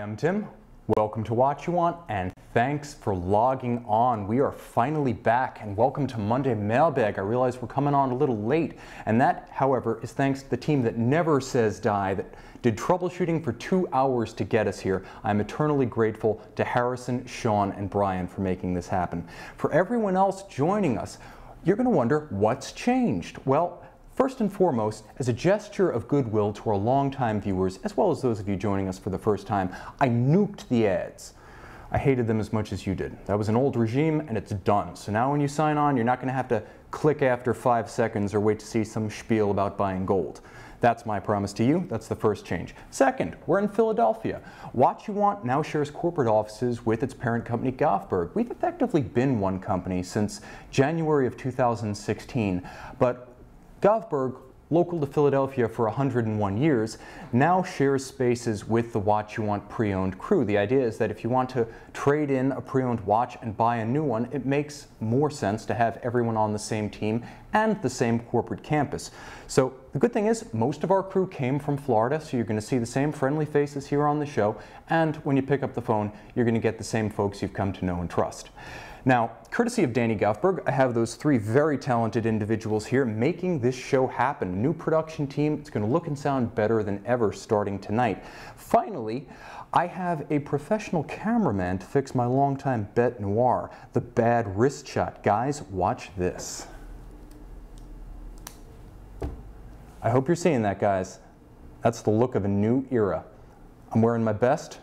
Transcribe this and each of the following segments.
I'm Tim. Welcome to Watch You Want, and thanks for logging on. We are finally back, and welcome to Monday Mailbag. I realize we're coming on a little late, and that, however, is thanks to the team that never says die, that did troubleshooting for 2 hours to get us here. I'm eternally grateful to Harrison, Sean, and Brian for making this happen. For everyone else joining us, you're going to wonder what's changed. Well, first and foremost, as a gesture of goodwill to our longtime viewers, as well as those of you joining us for the first time, I nuked the ads. I hated them as much as you did. That was an old regime, and it's done. So now when you sign on, you're not going to have to click after 5 seconds or wait to see some spiel about buying gold. That's my promise to you. That's the first change. Second, we're in Philadelphia. Watch You Want now shares corporate offices with its parent company, Govberg. We've effectively been one company since January of 2016, but Govberg, local to Philadelphia for 101 years, now shares spaces with the Watch You Want pre-owned crew. The idea is that if you want to trade in a pre-owned watch and buy a new one, it makes more sense to have everyone on the same team and the same corporate campus. So the good thing is most of our crew came from Florida, so you're going to see the same friendly faces here on the show, and when you pick up the phone, you're going to get the same folks you've come to know and trust. Now, courtesy of Danny Govberg, I have those 3 very talented individuals here making this show happen. A new production team. It's going to look and sound better than ever starting tonight. Finally, I have a professional cameraman to fix my longtime bête noire, the bad wrist shot. Guys, watch this. I hope you're seeing that, guys. That's the look of a new era. I'm wearing my best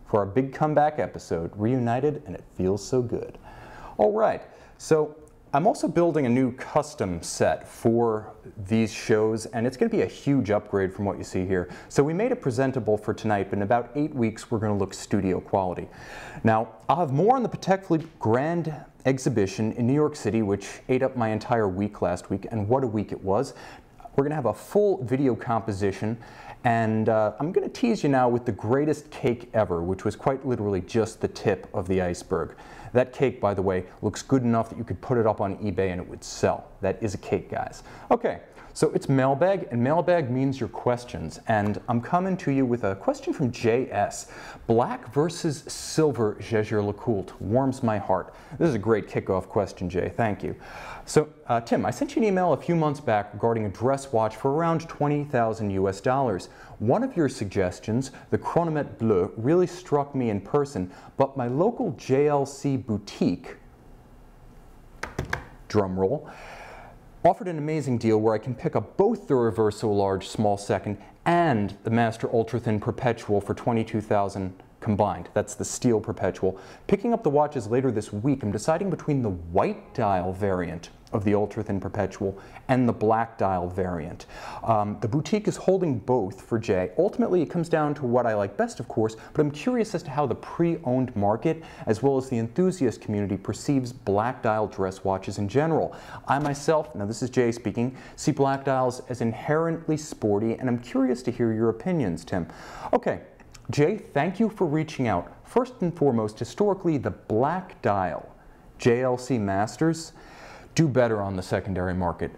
for our big comeback episode, Reunited, and it feels so good. All right, so I'm also building a new custom set for these shows, and it's going to be a huge upgrade from what you see here. So we made it presentable for tonight, but in about 8 weeks, we're going to look studio quality. Now, I'll have more on the Patek Philippe Grand Exhibition in New York City, which ate up my entire week last week, and what a week it was. We're going to have a full video composition, and I'm going to tease you now with the greatest cake ever, which was quite literally just the tip of the iceberg. That cake, by the way, looks good enough that you could put it up on eBay and it would sell. That is a cake, guys. Okay, so it's Mailbag, and Mailbag means your questions, and I'm coming to you with a question from JS. Black versus silver Jaeger-LeCoultre warms my heart. This is a great kickoff question, Jay. Thank you. So, Tim, I sent you an email a few months back regarding a dress watch for around $20,000 US. One of your suggestions, the Chronomètre Bleu, really struck me in person, but my local JLC boutique, drum roll, offered an amazing deal where I can pick up both the Reverso Large Small Second and the Master Ultra Thin Perpetual for $22,000 combined. That's the steel Perpetual. Picking up the watches later this week, I'm deciding between the white dial variant of the Ultra Thin Perpetual and the black dial variant. The boutique is holding both for Jay. Ultimately, it comes down to what I like best, of course, but I'm curious as to how the pre-owned market, as well as the enthusiast community, perceives black dial dress watches in general. I myself, now this is Jay speaking, see black dials as inherently sporty, and I'm curious to hear your opinions, Tim. Okay, Jay, thank you for reaching out. First and foremost, historically, the black dial JLC Masters do better on the secondary market.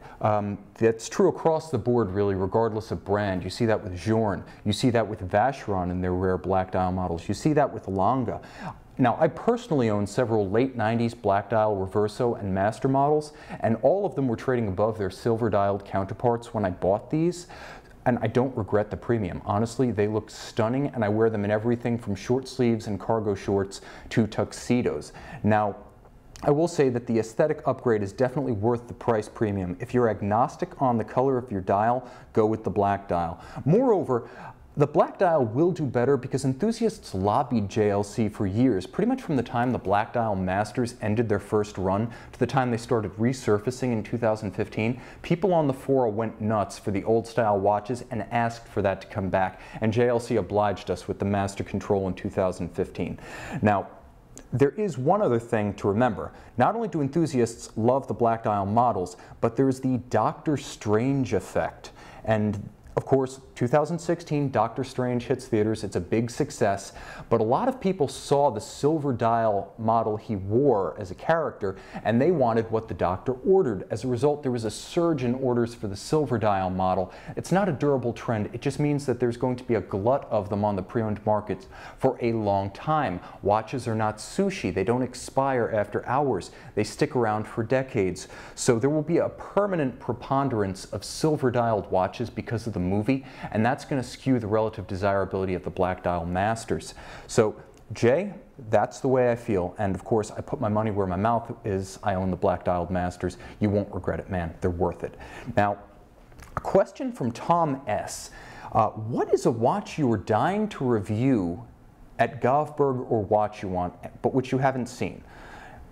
That's true across the board, really, regardless of brand. You see that with Journe. You see that with Vacheron in their rare black dial models. You see that with Lange. Now, I personally own several late 90s black dial Reverso and Master models, and all of them were trading above their silver dialed counterparts when I bought these. And I don't regret the premium. Honestly, they look stunning, and I wear them in everything from short sleeves and cargo shorts to tuxedos. Now, I will say that the aesthetic upgrade is definitely worth the price premium. If you're agnostic on the color of your dial, go with the black dial. Moreover, the black dial will do better because enthusiasts lobbied JLC for years, pretty much from the time the black dial Masters ended their first run to the time they started resurfacing in 2015. People on the Fora went nuts for the old style watches and asked for that to come back, and JLC obliged us with the Master Control in 2015. Now, there is one other thing to remember. Not only do enthusiasts love the black dial models, but there's the Doctor Strange effect. And Of course, 2016, Doctor Strange hits theaters. It's a big success, but a lot of people saw the silver dial model he wore as a character, and they wanted what the Doctor ordered. As a result, there was a surge in orders for the silver dial model. It's not a durable trend. It just means that there's going to be a glut of them on the pre-owned markets for a long time. Watches are not sushi. They don't expire after hours. They stick around for decades. So there will be a permanent preponderance of silver-dialed watches because of the movie, and that's going to skew the relative desirability of the black dial masters. So, Jay, that's the way I feel, and of course I put my money where my mouth is. I own the black dialed masters. You won't regret it, man. They're worth it. Now, a question from Tom S. What is a watch you were dying to review at Govberg or Watch You Want, but which you haven't seen?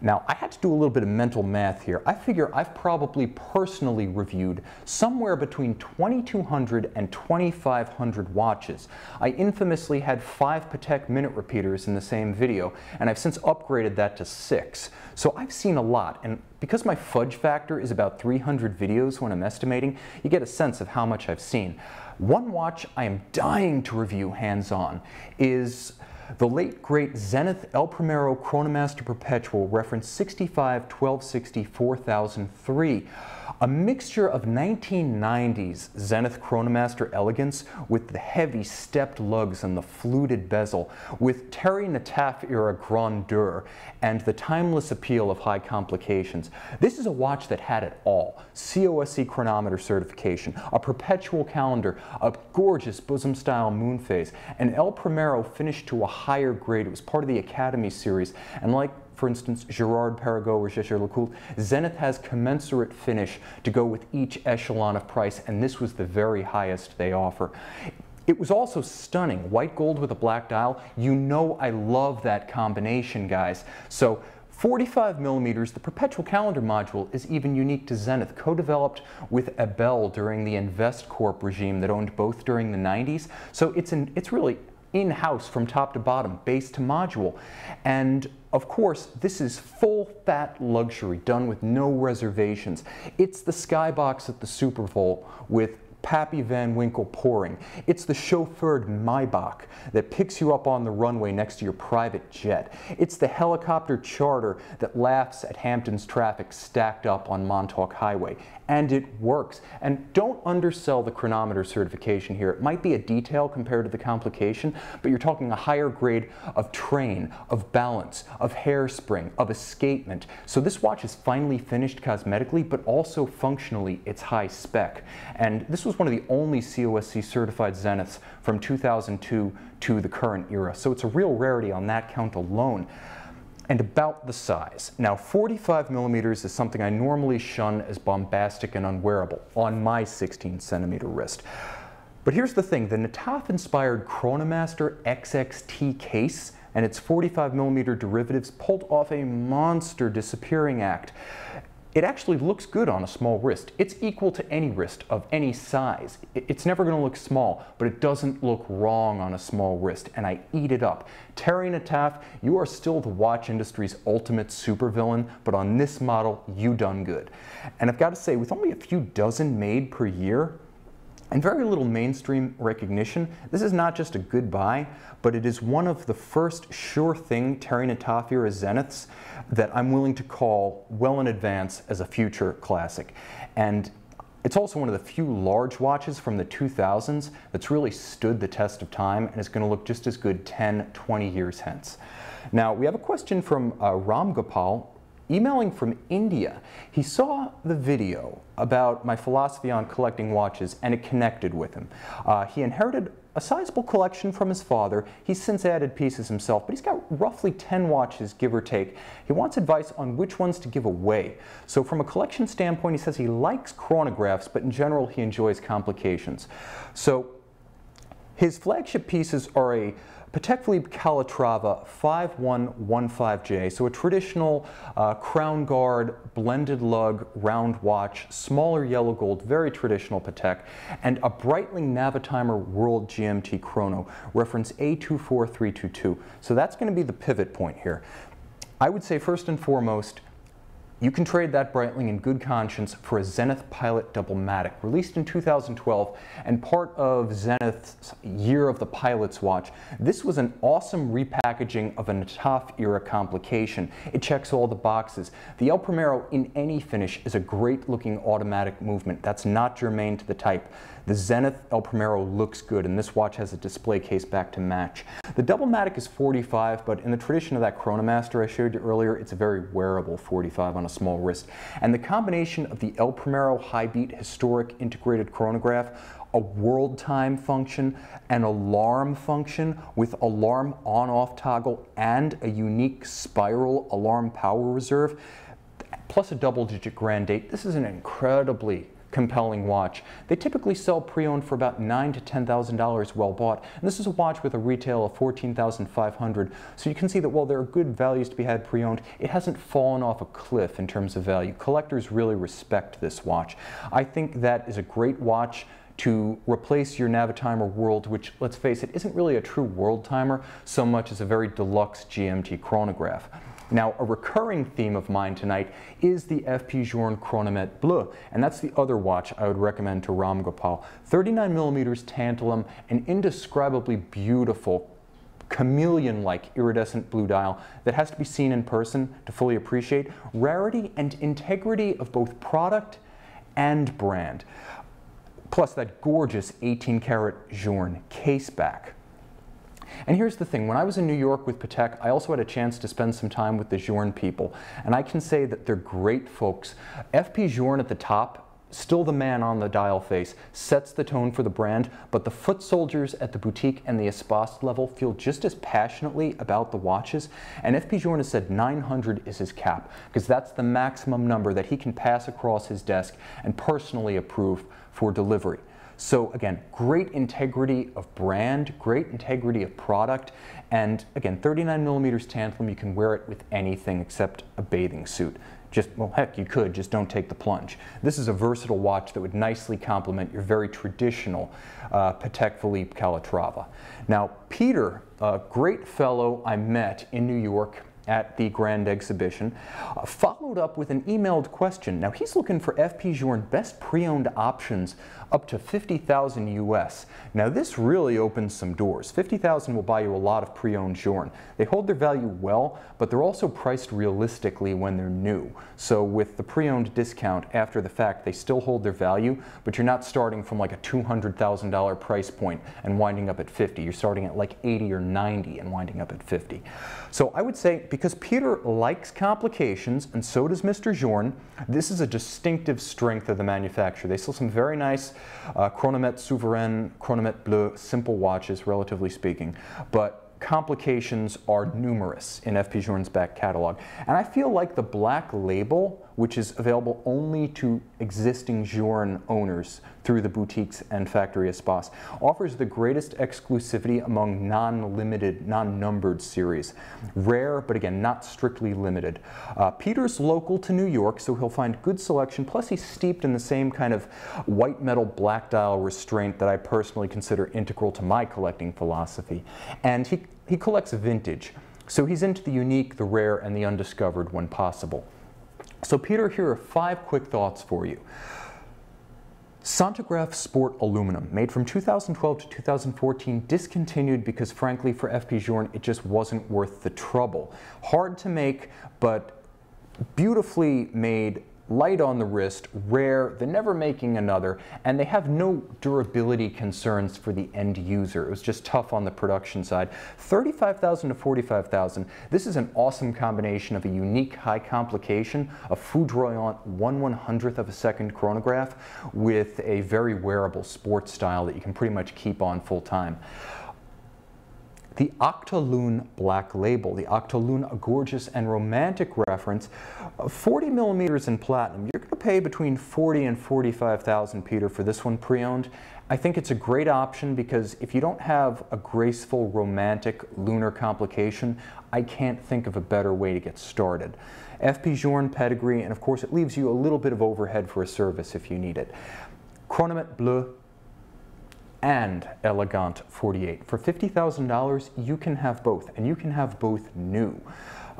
Now, I had to do a little bit of mental math here. I figure I've probably personally reviewed somewhere between 2,200 and 2,500 watches. I infamously had 5 Patek minute repeaters in the same video, and I've since upgraded that to 6. So I've seen a lot, and because my fudge factor is about 300 videos when I'm estimating, you get a sense of how much I've seen. One watch I am dying to review hands-on is the late great Zenith El Primero Chronomaster Perpetual, reference 65-1260-4003. A mixture of 1990s Zenith Chronomaster elegance with the heavy stepped lugs and the fluted bezel, with Terry Nataf era grandeur, and the timeless appeal of high complications. This is a watch that had it all. COSC chronometer certification, a perpetual calendar, a gorgeous bosom-style moon phase, and El Primero finished to a higher grade. It was part of the Academy series, and like, for instance, Girard, Perregaux, or Jaeger-LeCoultre, Zenith has commensurate finish to go with each echelon of price, and this was the very highest they offer. It was also stunning. White gold with a black dial. You know I love that combination, guys. So 45 millimeters, the perpetual calendar module is even unique to Zenith, co-developed with Abel during the InvestCorp regime that owned both during the 90s. So it's really in-house from top to bottom, base to module. And of course, this is full fat luxury done with no reservations. It's the skybox at the Super Bowl with Pappy Van Winkle pouring. It's the chauffeured Mailbag that picks you up on the runway next to your private jet. It's the helicopter charter that laughs at Hampton's traffic stacked up on Montauk Highway. And it works. And don't undersell the chronometer certification here. It might be a detail compared to the complication, but you're talking a higher grade of train, of balance, of hairspring, of escapement. So this watch is finely finished cosmetically, but also functionally it's high spec. And this was one of the only COSC certified Zeniths from 2002 to the current era. So it's a real rarity on that count alone. And about the size. Now, 45 millimeters is something I normally shun as bombastic and unwearable on my 16-centimeter wrist. But here's the thing, the Nataf-inspired Chronomaster XXT case and its 45 millimeter derivatives pulled off a monster disappearing act. It actually looks good on a small wrist. It's equal to any wrist of any size. It's never going to look small, but it doesn't look wrong on a small wrist, and I eat it up. Terry Nataf, you are still the watch industry's ultimate supervillain, but on this model, you done good. And I've got to say, with only a few dozen made per year, and very little mainstream recognition, this is not just a good buy, but it is one of the first sure thing Terry Nataf era Zeniths that I'm willing to call well in advance as a future classic. And it's also one of the few large watches from the 2000s that's really stood the test of time and is going to look just as good 10, 20 years hence. Now, we have a question from Ram Gopal, emailing from India. He saw the video about my philosophy on collecting watches and it connected with him. He inherited a sizable collection from his father. He's since added pieces himself, but he's got roughly 10 watches, give or take. He wants advice on which ones to give away. So from a collection standpoint, he says he likes chronographs, but in general, he enjoys complications. So his flagship pieces are a Patek Philippe Calatrava 5115J, so a traditional crown guard, blended lug, round watch, smaller yellow gold, very traditional Patek, and a Breitling Navitimer World GMT Chrono, reference A24322. So that's going to be the pivot point here. I would say first and foremost, You can trade that Breitling in good conscience for a Zenith Pilot Double-Matic, released in 2012 and part of Zenith's Year of the Pilot's watch. This was an awesome repackaging of a Nataf-era complication. It checks all the boxes. The El Primero in any finish is a great-looking automatic movement. That's not germane to the type. The Zenith El Primero looks good, and this watch has a display case back to match. The Double-Matic is 45, but in the tradition of that Chronomaster I showed you earlier, it's a very wearable 45 on a small wrist. And the combination of the El Primero high beat historic integrated chronograph, a world time function, an alarm function with alarm on-off toggle, and a unique spiral alarm power reserve, plus a double-digit grand date. This is an incredibly compelling watch. They typically sell pre-owned for about $9,000 to $10,000 well bought. And this is a watch with a retail of $14,500. So you can see that while there are good values to be had pre-owned, it hasn't fallen off a cliff in terms of value. Collectors really respect this watch. I think that is a great watch to replace your Navitimer World, which, let's face it, isn't really a true world timer so much as a very deluxe GMT chronograph. Now, a recurring theme of mine tonight is the F.P Journe Chronomètre Bleu, and that's the other watch I would recommend to Ram Gopal. 39mm tantalum, an indescribably beautiful, chameleon-like iridescent blue dial that has to be seen in person to fully appreciate rarity and integrity of both product and brand. Plus that gorgeous 18-karat Journe caseback. And here's the thing, when I was in New York with Patek, I also had a chance to spend some time with the Journe people, and I can say that they're great folks. F.P Journe at the top, still the man on the dial face, sets the tone for the brand, but the foot soldiers at the boutique and the Espace level feel just as passionately about the watches, and F.P Journe has said 900 is his cap, because that's the maximum number that he can pass across his desk and personally approve for delivery. So again, great integrity of brand, great integrity of product, and again, 39mm tantalum, you can wear it with anything except a bathing suit. Just, well, heck, you could, just don't take the plunge. This is a versatile watch that would nicely complement your very traditional Patek Philippe Calatrava. Now, Peter, a great fellow I met in New York at the Grand Exhibition, followed up with an emailed question. Now, he's looking for F.P Journe best pre-owned options up to $50,000 US. Now, this really opens some doors. $50,000 will buy you a lot of pre-owned Journe. They hold their value well, but they're also priced realistically when they're new. So with the pre-owned discount after the fact, they still hold their value, but you're not starting from like a $200,000 price point and winding up at 50. You're starting at like 80 or 90 and winding up at 50. So I would say, because Peter likes complications, and so does Mr. Journe, this is a distinctive strength of the manufacturer. They sell some very nice Chronomètre Souverain, Chronomètre Bleu, simple watches, relatively speaking, but complications are numerous in F.P Journe's back catalog. And I feel like the black label, which is available only to existing Journe owners through the boutiques and Factory Espace, offers the greatest exclusivity among non-limited, non-numbered series. Rare, but again, not strictly limited. Peter's local to New York, so he'll find good selection, plus he's steeped in the same kind of white metal black dial restraint that I personally consider integral to my collecting philosophy. And he collects vintage, so he's into the unique, the rare, and the undiscovered when possible. So Peter, here are 5 quick thoughts for you. Sontigraph Sport Aluminum, made from 2012 to 2014, discontinued because frankly for F.P Journe it just wasn't worth the trouble. Hard to make, but beautifully made, light on the wrist, rare, they're never making another, and they have no durability concerns for the end user. It was just tough on the production side. $35,000 to $45,000. This is an awesome combination of a unique high complication, a foudroyant 1/100th of a second chronograph with a very wearable sports style that you can pretty much keep on full time. The Octolune Black Label. The Octolune, a gorgeous and romantic reference. 40mm in platinum. You're going to pay between $40,000 and $45,000, Peter, for this one pre-owned. I think it's a great option because if you don't have a graceful, romantic lunar complication, I can't think of a better way to get started. F.P Journe pedigree, and of course it leaves you a little bit of overhead for a service if you need it. Chronomètre Bleu and Elegant 48. For $50,000, you can have both, and you can have both new.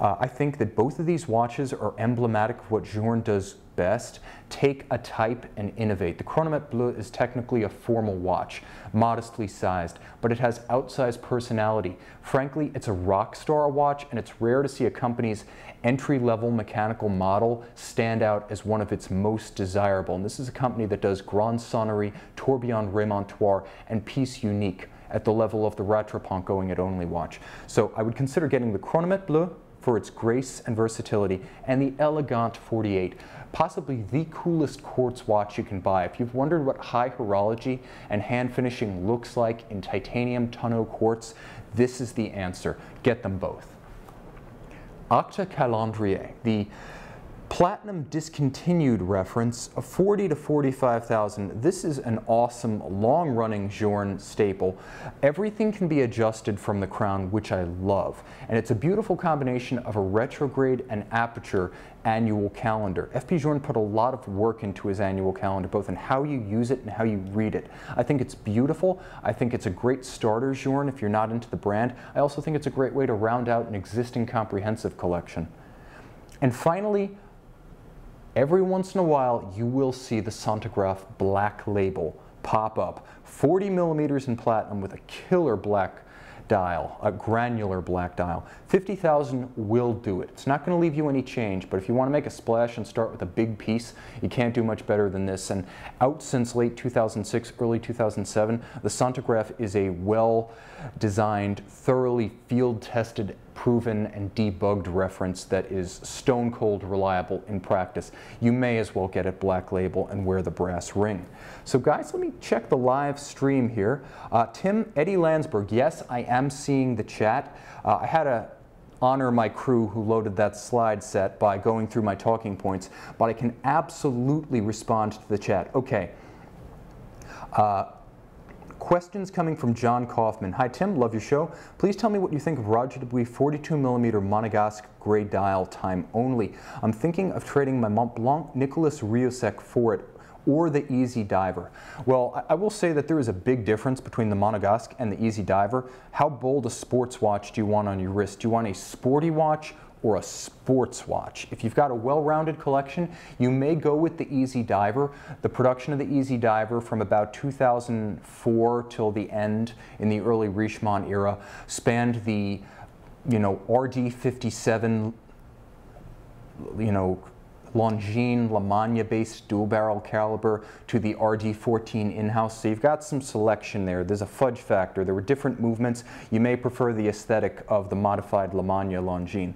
I think that both of these watches are emblematic of what Journe does best: take a type and innovate. The Chronomètre Bleu is technically a formal watch, modestly sized, but it has outsized personality. Frankly, it's a rock star watch, and it's rare to see a company's entry-level mechanical model stand out as one of its most desirable. And this is a company that does Grande Sonnerie, Tourbillon Remontoir, and Piece Unique at the level of the Rattrapant going at only watch. So I would consider getting the Chronomètre Bleu for its grace and versatility, and the Elegant 48, possibly the coolest quartz watch you can buy. If you've wondered what high horology and hand finishing looks like in titanium tonneau quartz, this is the answer. Get them both. Acte Calendrier, the platinum discontinued reference of 40 to 45,000. This is an awesome long-running Journe staple. Everything can be adjusted from the crown, which I love, and it's a beautiful combination of a retrograde and aperture annual calendar. F.P Journe put a lot of work into his annual calendar, both in how you use it and how you read it. I think it's beautiful. I think it's a great starter Journe if you're not into the brand. I also think it's a great way to round out an existing comprehensive collection. And finally, every once in a while, you will see the Sontagraph black label pop up. 40 millimeters in platinum with a killer black dial, a granular black dial. 50,000 will do it. It's not going to leave you any change, but if you want to make a splash and start with a big piece, you can't do much better than this. And out since late 2006, early 2007, the Sontagraph is a well-designed, thoroughly field-tested, proven and debugged reference that is stone cold reliable in practice. You may as well get it black label and wear the brass ring. So guys, let me check the live stream here. Eddie Landsberg, yes, I am seeing the chat. I had to honor my crew who loaded that slide set by going through my talking points, but I can absolutely respond to the chat. Okay. Questions coming from John Kaufman. Hi Tim, love your show. Please tell me what you think of Roger Dubuis 42mm Monegasque gray dial, time only. I'm thinking of trading my Montblanc Nicolas Rieussec for it, or the Easy Diver. Well, I will say that there is a big difference between the Monegasque and the Easy Diver. How bold a sports watch do you want on your wrist? Do you want a sporty watch or a sports watch? If you've got a well-rounded collection, you may go with the Easy Diver. The production of the Easy Diver from about 2004 till the end in the early Richemont era spanned the, RD57, Longines Lamagna-based dual-barrel caliber to the RD14 in-house. So you've got some selection there. There's a fudge factor. There were different movements. You may prefer the aesthetic of the modified Lamagna Longines.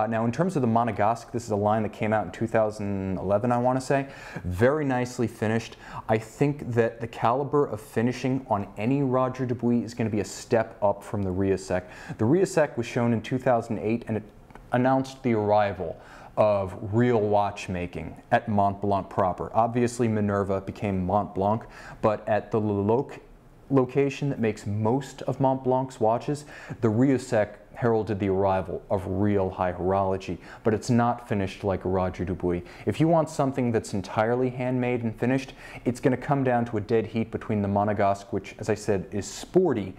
Now, in terms of the Monegasque, this is a line that came out in 2011, I want to say. Very nicely finished. I think that the caliber of finishing on any Roger Dubuis is going to be a step up from the Rieussec. The Rieussec was shown in 2008, and it announced the arrival of real watchmaking at Montblanc proper. Obviously Minerva became Montblanc, but at the location that makes most of Montblanc's watches, the Rieussec heralded the arrival of real high horology, but it's not finished like a Roger Dubuis. If you want something that's entirely handmade and finished, it's going to come down to a dead heat between the Monegasque, which, as I said, is sporty,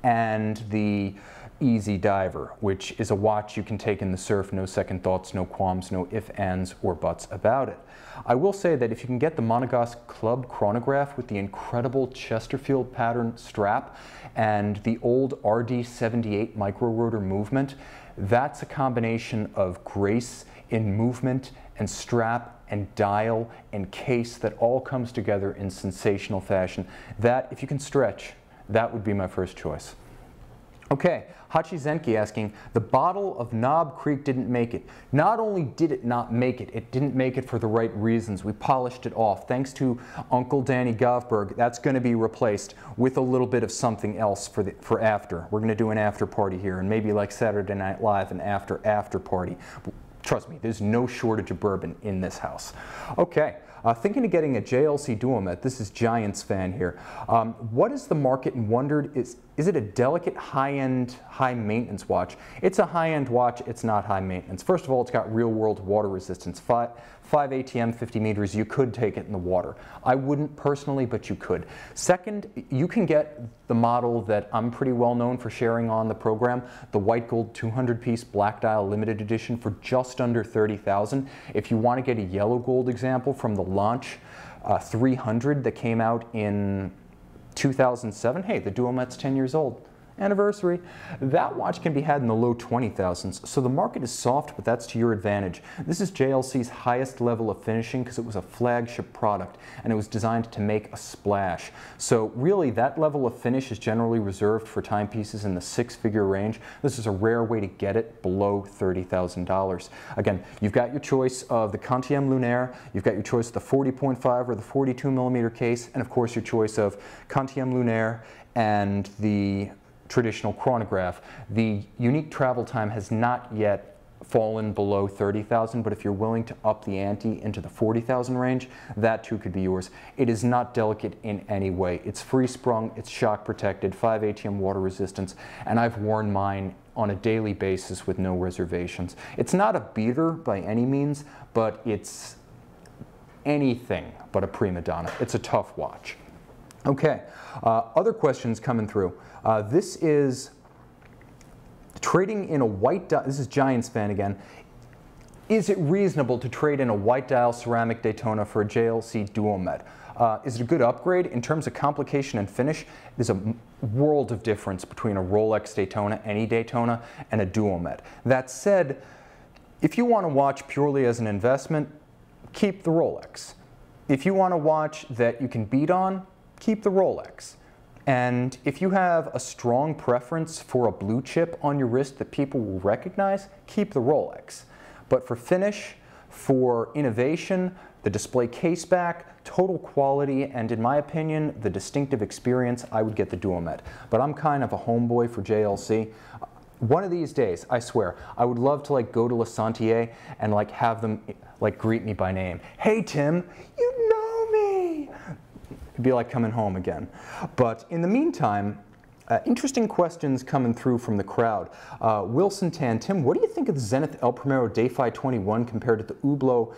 and the Easy Diver, which is a watch you can take in the surf, no second thoughts, no qualms, no ifs, ands, or buts about it. I will say that if you can get the Monegasque Club chronograph with the incredible Chesterfield pattern strap and the old RD78 micro rotor movement, that's a combination of grace in movement and strap and dial and case that all comes together in sensational fashion. That, if you can stretch, that would be my first choice. Okay, Hachi Zenki asking, the bottle of Knob Creek didn't make it. Not only did it not make it, it didn't make it for the right reasons. We polished it off. Thanks to Uncle Danny Govberg, that's going to be replaced with a little bit of something else for after. We're going to do an after party here, and maybe like Saturday Night Live, an after party. Trust me, there's no shortage of bourbon in this house. Okay. Thinking of getting a JLC Duomet. This is Giants fan here. What is the market, and wondered, is it a delicate, high-end, high-maintenance watch? It's a high-end watch. It's not high maintenance. First of all, it's got real-world water resistance. 5 ATM, 50 meters, you could take it in the water. I wouldn't personally, but you could. Second, you can get the model that I'm pretty well known for sharing on the program, the white gold 200-piece black dial limited edition for just under $30,000. If you want to get a yellow gold example from the launch 300 that came out in 2007, hey, the Duomet's 10 years old. Anniversary. That watch can be had in the low 20,000s. So the market is soft, but that's to your advantage. This is JLC's highest level of finishing because it was a flagship product and it was designed to make a splash. So really that level of finish is generally reserved for timepieces in the six-figure range. This is a rare way to get it below $30,000. Again, you've got your choice of the Quantième Lunaire, you've got your choice of the 40.5 or the 42mm case, and of course your choice of Quantième Lunaire and the traditional chronograph. The unique travel time has not yet fallen below 30,000, but if you're willing to up the ante into the 40,000 range, that too could be yours. It is not delicate in any way. It's free sprung, it's shock protected, 5 ATM water resistance, and I've worn mine on a daily basis with no reservations. It's not a beater by any means, but it's anything but a prima donna. It's a tough watch. Okay, other questions coming through. This is trading in a white dial. This is Giants fan again. Is it reasonable to trade in a white dial ceramic Daytona for a JLC Duomet? Is it a good upgrade? In terms of complication and finish, there's a world of difference between a Rolex Daytona, any Daytona, and a Duomet. That said, if you want to watch purely as an investment, keep the Rolex. If you want to watch that you can beat on, keep the Rolex. And if you have a strong preference for a blue chip on your wrist that people will recognize, keep the Rolex. But for finish, for innovation, the display case back, total quality, and in my opinion, the distinctive experience, I would get the Duomet. But I'm kind of a homeboy for JLC. One of these days, I swear, I would love to go to La Sentier and have them greet me by name. Hey Tim, you know me! It'd be like coming home again. But in the meantime, interesting questions coming through from the crowd. Wilson Tan, Tim, what do you think of the Zenith El Primero Day-Fi 21 compared to the Hublot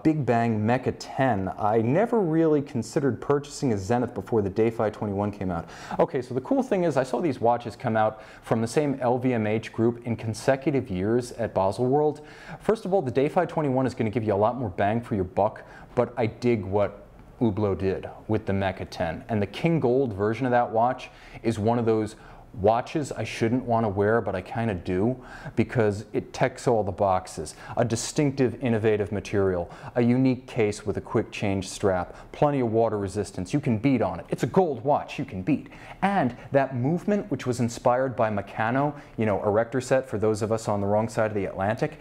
Big Bang Mecha 10? I never really considered purchasing a Zenith before the Day-Fi 21 came out. Okay, so the cool thing is I saw these watches come out from the same LVMH group in consecutive years at Baselworld. First of all, the Day-Fi 21 is going to give you a lot more bang for your buck, but I dig what Hublot did with the Mecha 10. And the King Gold version of that watch is one of those watches I shouldn't want to wear, but I kind of do, because it ticks all the boxes. A distinctive, innovative material, a unique case with a quick change strap, plenty of water resistance, you can beat on it. It's a gold watch you can beat. And that movement, which was inspired by Meccano, erector set for those of us on the wrong side of the Atlantic,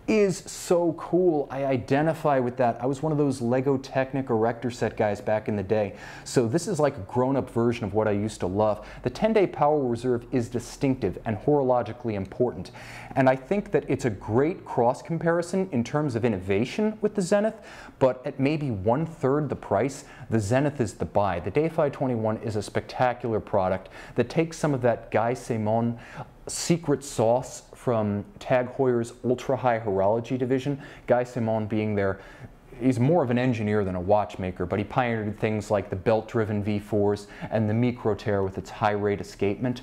is so cool. I identify with that. I was one of those Lego Technic erector set guys back in the day. So this is like a grown-up version of what I used to love. The 10-day power reserve is distinctive and horologically important. And I think that it's a great cross comparison in terms of innovation with the Zenith, but at maybe 1/3 the price, the Zenith is the buy. The Day-Fi 21 is a spectacular product that takes some of that Guy Simon secret sauce from Tag Heuer's ultra-high horology division. Guy Simon being he's more of an engineer than a watchmaker, but he pioneered things like the belt-driven V4s and the Microterre with its high rate escapement.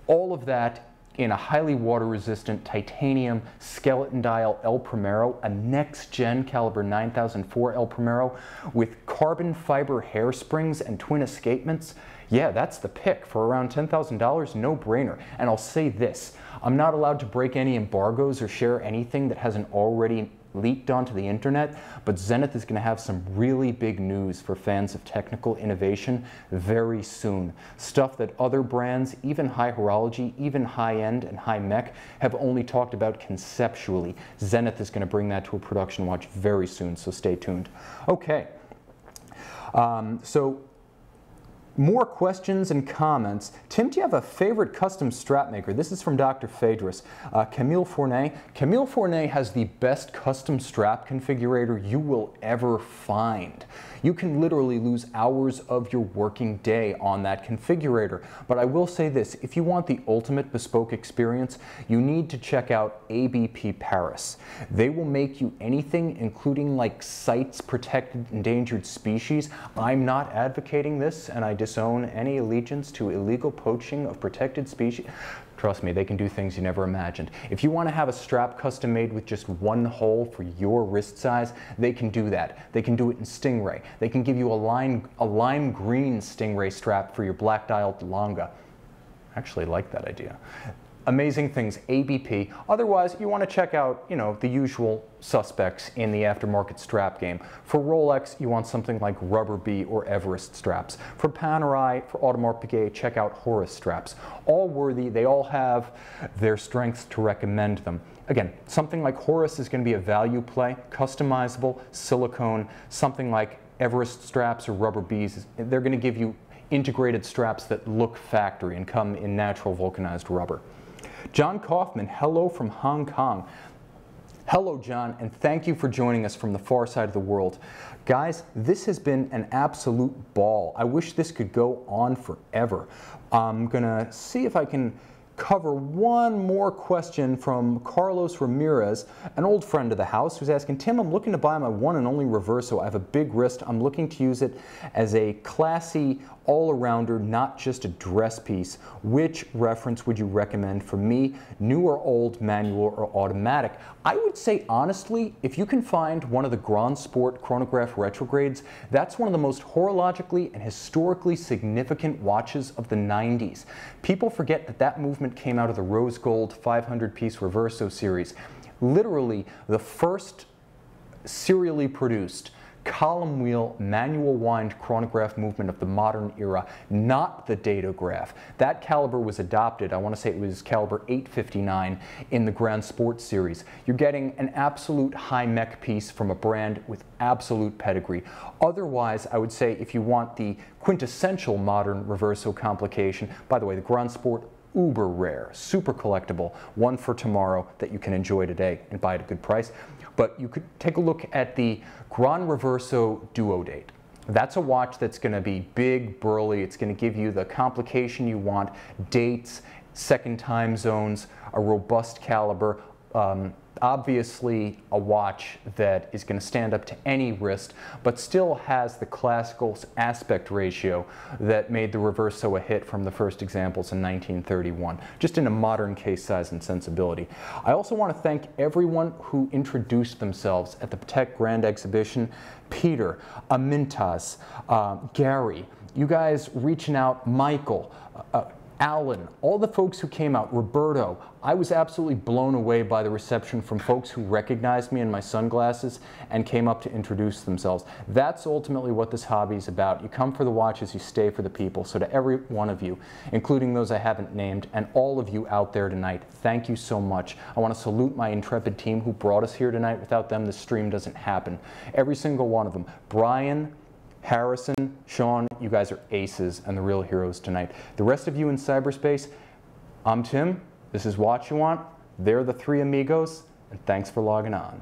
All of that in a highly water-resistant titanium skeleton dial El Primero, a next-gen caliber 9004 El Primero with carbon fiber hairsprings and twin escapements. Yeah, that's the pick for around $10,000, no-brainer. And I'll say this, I'm not allowed to break any embargoes or share anything that hasn't already leaked onto the internet, but Zenith is going to have some really big news for fans of technical innovation very soon. Stuff that other brands, even high horology, even high-end and high mech, have only talked about conceptually. Zenith is going to bring that to a production watch very soon, so stay tuned. Okay, so More questions and comments. Tim, do you have a favorite custom strap maker? This is from Dr. Phaedrus. Camille Fournet. Camille Fournet has the best custom strap configurator you will ever find. You can literally lose hours of your working day on that configurator. But I will say this, if you want the ultimate bespoke experience, you need to check out ABP Paris. They will make you anything, including like CITES, protected endangered species. I'm not advocating this, and I disown any allegiance to illegal poaching of protected species. Trust me, they can do things you never imagined. If you want to have a strap custom made with just one hole for your wrist size, they can do that. They can do it in Stingray. They can give you a lime green Stingray strap for your black dialed Longa. I actually like that idea. Amazing things, ABP. Otherwise, you want to check out, the usual suspects in the aftermarket strap game. For Rolex, you want something like Rubber Bee or Everest straps. For Panerai, for Audemars Piguet, check out Horus straps. All worthy, they all have their strengths to recommend them. Again, something like Horus is going to be a value play, customizable, silicone. Something like Everest straps or Rubber Bees, they're going to give you integrated straps that look factory and come in natural vulcanized rubber. John Kaufman, hello from Hong Kong. Hello, John, and thank you for joining us from the far side of the world. Guys, this has been an absolute ball. I wish this could go on forever. I'm gonna see if I can cover one more question from Carlos Ramirez, an old friend of the house, who's asking, Tim, I'm looking to buy my one and only Reverso. I have a big wrist. I'm looking to use it as a classy all-arounder, not just a dress piece. Which reference would you recommend for me, new or old, manual or automatic? I would say, honestly, if you can find one of the Grand Sport chronograph retrogrades, that's one of the most horologically and historically significant watches of the 90s. People forget that that movement came out of the rose gold 500-piece Reverso series. Literally the first serially produced column wheel manual wind chronograph movement of the modern era, not the datograph. That caliber was adopted, I want to say it was caliber 859 in the Grand Sport series. You're getting an absolute high mech piece from a brand with absolute pedigree. Otherwise, I would say if you want the quintessential modern Reverso complication, by the way, the Grand Sport, uber rare, super collectible, one for tomorrow that you can enjoy today and buy at a good price. But you could take a look at the Grand Reverso Duodate. That's a watch that's going to be big, burly. It's going to give you the complication you want, dates, second time zones, a robust caliber. Obviously a watch that is going to stand up to any wrist, but still has the classical aspect ratio that made the Reverso a hit from the first examples in 1931, just in a modern case size and sensibility. I also want to thank everyone who introduced themselves at the Patek Grand Exhibition. Peter, Amintas, Gary, you guys reaching out, Michael, Alan, all the folks who came out, Roberto. I was absolutely blown away by the reception from folks who recognized me in my sunglasses and came up to introduce themselves. That's ultimately what this hobby is about. You come for the watches, you stay for the people. So to every one of you, including those I haven't named, and all of you out there tonight, thank you so much. I want to salute my intrepid team who brought us here tonight. Without them, this stream doesn't happen. Every single one of them. Brian, Harrison, Sean, you guys are aces and the real heroes tonight. The rest of you in cyberspace, I'm Tim, this is Watch You Want, they're the three amigos, and thanks for logging on.